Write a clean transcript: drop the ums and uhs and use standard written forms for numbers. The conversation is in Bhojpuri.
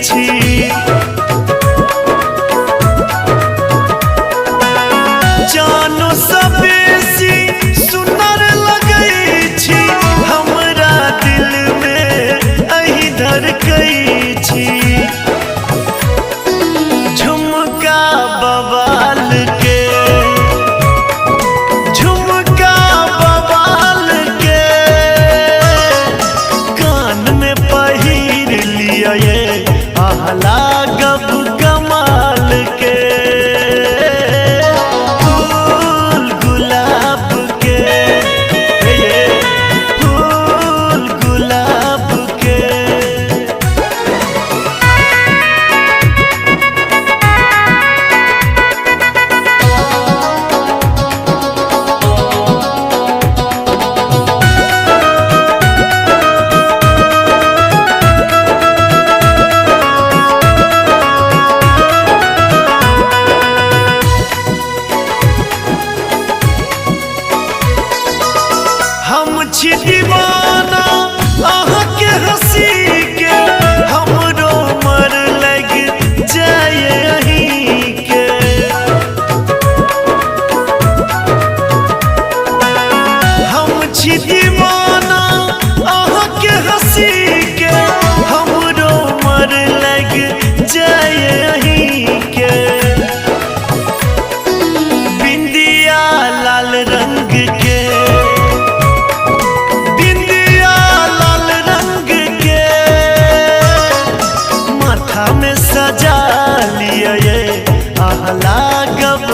छी। जानो सब बेसी सुंदर लगै छी, हमरा दिल में अही धड़कै छी। झुमका बवाल के, झुमका बवाल के कान में पहिर लिया ये आहला गब कमाल के। फूल गुलाब के, ये फूल गुलाब के। हम छी दीवाना अहाँ के हंसी के, हमरो मर लग जाए अहीं के। हम छी दीवाना अहाँ के हंसी के, हमरो मर लग जाए अहीं के। बिंदिया लाल रंग के, माथा में सजा लिया ये आहला गब